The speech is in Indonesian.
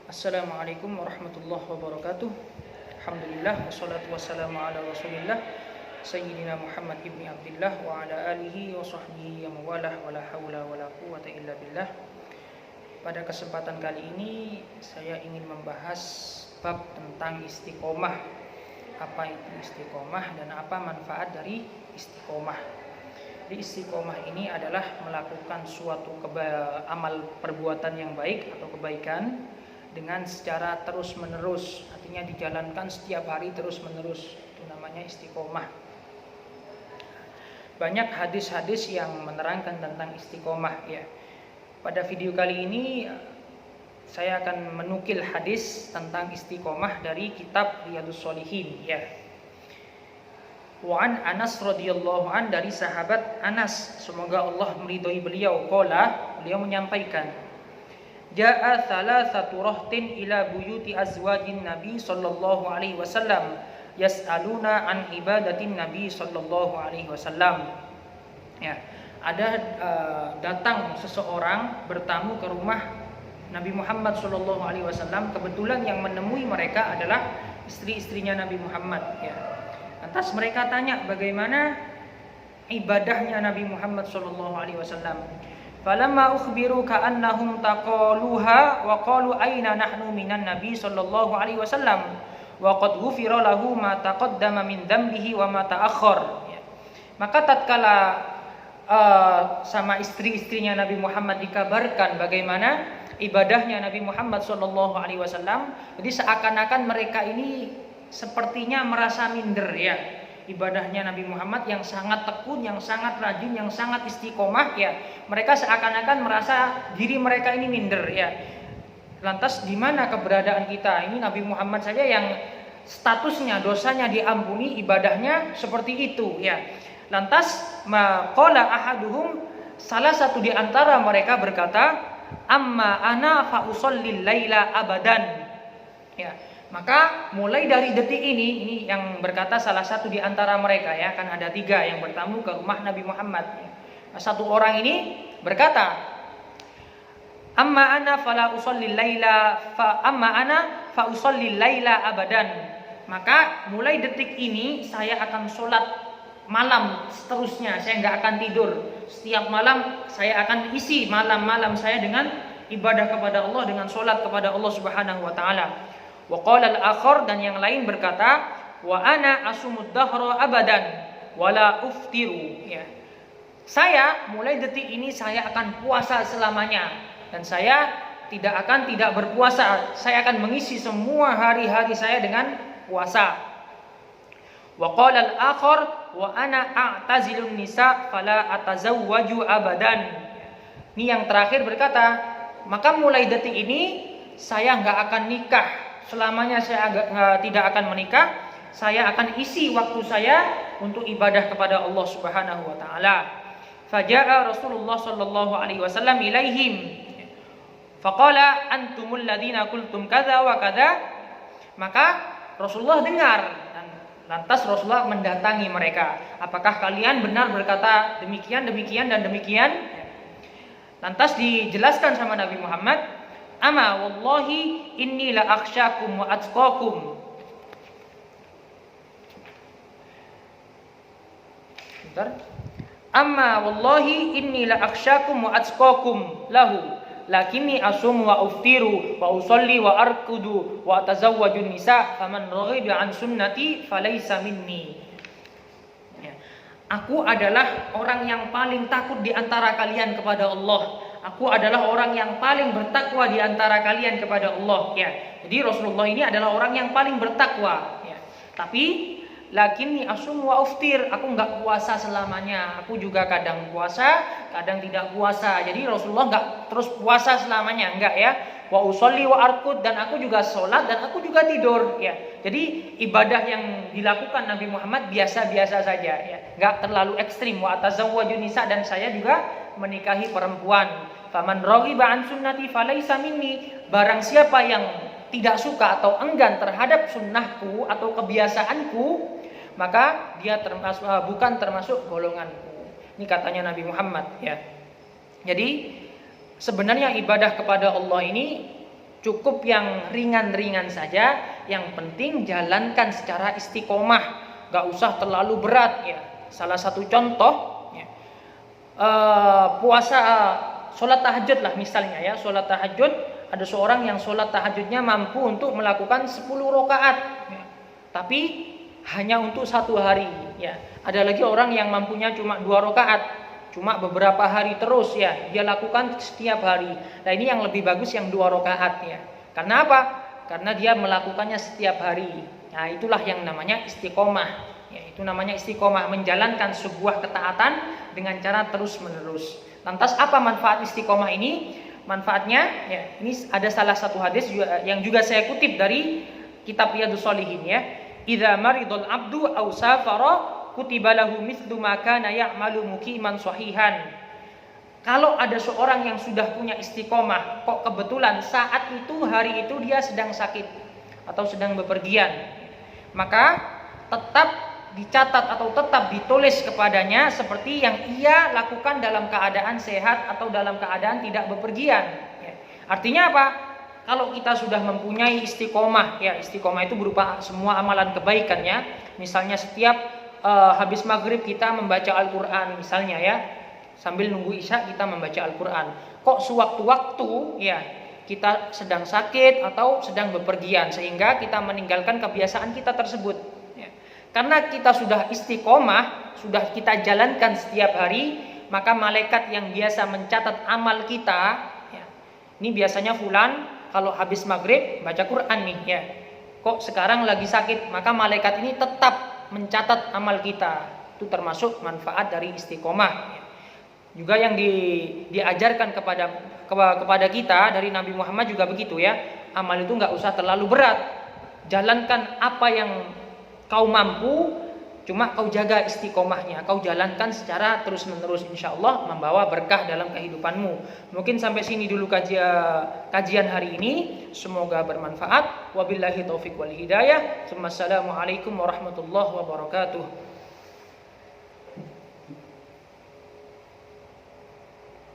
Assalamualaikum warahmatullahi wabarakatuh. Alhamdulillah wassalatu wassalamu ala Rasulillah Sayyidina Muhammad ibni Abdillah wa ala alihi wa sahbihi wa mawalah wa la haula wa la quwwata illa billah. Pada kesempatan kali ini saya ingin membahas bab tentang istiqomah. Apa itu istiqomah dan apa manfaat dari istiqomah? Di istiqomah ini adalah melakukan suatu amal perbuatan yang baik atau kebaikan dengan secara terus menerus, artinya dijalankan setiap hari terus menerus, itu namanya istiqomah. Banyak hadis-hadis yang menerangkan tentang istiqomah ya. Pada video kali ini saya akan menukil hadis tentang istiqomah dari kitab Riyadhus Shalihin ya. Wa an Anas radhiyallahu an, dari sahabat Anas, semoga Allah meridhai beliau, beliau menyampaikan, Ja'a thalathatu rahtin ila buyuti azwajin Nabi sallallahu alaihi wasallam yas'aluna an ibadatin Nabi sallallahu alaihi wasallam. Ya, ada datang seseorang bertamu ke rumah Nabi Muhammad sallallahu alaihi wasallam. Kebetulan yang menemui mereka adalah istri-istrinya Nabi Muhammad ya. Lantas mereka tanya bagaimana ibadahnya Nabi Muhammad sallallahu alaihi wasallam. Falamma ukhbiru ka'annahum taqaluha wa qalu aina nahnu minan nabi sallallahu alaihi wasallam wa qad ghufira lahu ma taqaddama min dhanbihi wa ma ta'akhkhar. Maka tatkala sama istri-istrinya Nabi Muhammad dikabarkan bagaimana ibadahnya Nabi Muhammad sallallahu alaihi wasallam, jadi seakan-akan mereka ini sepertinya merasa minder ya. Ibadahnya Nabi Muhammad yang sangat tekun, yang sangat rajin, yang sangat istiqomah ya. Mereka seakan-akan merasa diri mereka ini minder ya. Lantas di mana keberadaan kita? Ini Nabi Muhammad saja yang statusnya dosanya diampuni, ibadahnya seperti itu ya. Lantas maqala ahaduhum, salah satu di antara mereka berkata, amma ana fa usallil laila abadan. Ya. Maka mulai dari detik ini yang berkata salah satu di antara mereka ya, kan ada tiga yang bertamu ke rumah Nabi Muhammad. Satu orang ini berkata, amma ana fala usallil laila fa usallil laila abadan. Maka mulai detik ini saya akan sholat malam seterusnya, saya nggak akan tidur. Setiap malam saya akan isi malam-malam saya dengan ibadah kepada Allah, dengan sholat kepada Allah Subhanahu wa taala. Wa qala al-akhar, dan yang lain berkata, wa ana asumud dahra abadan wala uftiru ya. Saya mulai detik ini saya akan puasa selamanya dan saya tidak berpuasa. Saya akan mengisi semua hari-hari saya dengan puasa. Wa qala al-akhar wa ana a'tazilun nisa fala atazawwaju abadan. Ini yang terakhir berkata, maka mulai detik ini saya enggak akan nikah. Selamanya saya tidak akan menikah. Saya akan isi waktu saya untuk ibadah kepada Allah Subhanahu wa taala. Faja'a Rasulullah sallallahu alaihi wasallam ilaihim. Faqala antumul ladzina qultum kadza wa kadza. Maka Rasulullah dengar dan lantas Rasulullah mendatangi mereka. Apakah kalian benar berkata demikian, demikian dan demikian? Lantas dijelaskan sama Nabi Muhammad, ama wallahi inni la akhsyakum wa atqakum. Amma wallahi inni la akhsyakum wa atqakum lahu lakinni asum wa uftiru wa usalli wa arkudu wa atazawwaju nisa faman raghiba an sunnati falaysa minni. Ya. Aku adalah orang yang paling takut di antara kalian kepada Allah. Aku adalah orang yang paling bertakwa di antara kalian kepada Allah ya. Jadi Rasulullah ini adalah orang yang paling bertakwa ya. Tapi lakinni asum wa uftir, aku enggak puasa selamanya. Aku juga kadang puasa, kadang tidak puasa. Jadi Rasulullah enggak terus puasa selamanya, enggak ya. Wa usolli wa arkud, dan aku juga sholat dan aku juga tidur ya. Jadi ibadah yang dilakukan Nabi Muhammad biasa-biasa saja ya. Enggak terlalu ekstrim. Wa atazawwaju nisa, dan saya juga menikahi perempuan. Faman raghiba an sunnati falaysa minni. Barang siapa yang tidak suka atau enggan terhadap sunnahku atau kebiasaanku, maka dia bukan termasuk golonganku. Ini katanya Nabi Muhammad ya. Jadi Sebenarnya ibadah kepada Allah ini cukup yang ringan-ringan saja, yang penting jalankan secara istiqomah, gak usah terlalu berat ya. Salah satu contoh ya, puasa, sholat tahajud lah misalnya ya, sholat tahajud, ada seorang yang sholat tahajudnya mampu untuk melakukan 10 rakaat ya, tapi hanya untuk 1 hari ya. Ada lagi orang yang mampunya cuma 2 rakaat, cuma beberapa hari terus ya, dia lakukan setiap hari. Nah ini yang lebih bagus yang 2 rakaat ya. Karena apa? Karena dia melakukannya setiap hari. Nah itulah yang namanya istiqomah ya, itu namanya istiqomah, menjalankan sebuah ketaatan dengan cara terus menerus. Lantas apa manfaat istiqomah ini? Manfaatnya ya, ini ada salah satu hadis yang juga saya kutip dari kitab Riyadhus Shalihin ya. Idza maridul abdu aw safara kutiba lahu mithlu ma kana ya'malu muqiman sahihan. Kalau ada seorang yang sudah punya istiqomah, kok kebetulan saat itu hari itu dia sedang sakit atau sedang bepergian, maka tetap dicatat atau tetap ditulis kepadanya seperti yang ia lakukan dalam keadaan sehat atau dalam keadaan tidak bepergian ya. Artinya apa? Kalau kita sudah mempunyai istiqomah ya, istiqomah itu berupa semua amalan kebaikan ya. Misalnya setiap habis maghrib kita membaca Al-Quran misalnya ya, sambil nunggu isya kita membaca Al-Quran. Kok sewaktu-waktu ya kita sedang sakit atau sedang bepergian sehingga kita meninggalkan kebiasaan kita tersebut ya. Karena kita sudah istiqomah, sudah kita jalankan setiap hari, maka malaikat yang biasa mencatat amal kita ya, ini biasanya fulan kalau habis maghrib baca Quran nih ya, kok sekarang lagi sakit, maka malaikat ini tetap mencatat amal kita. Itu termasuk manfaat dari istiqomah. Juga yang diajarkan kepada kita dari Nabi Muhammad juga begitu ya. Amal itu nggak usah terlalu berat. Jalankan apa yang kau mampu, cuma kau jaga istiqomahnya, kau jalankan secara terus menerus, insya Allah membawa berkah dalam kehidupanmu. Mungkin sampai sini dulu kajian hari ini. Semoga bermanfaat. Wabillahi taufiq wal hidayah. Assalamualaikum warahmatullahi wabarakatuh.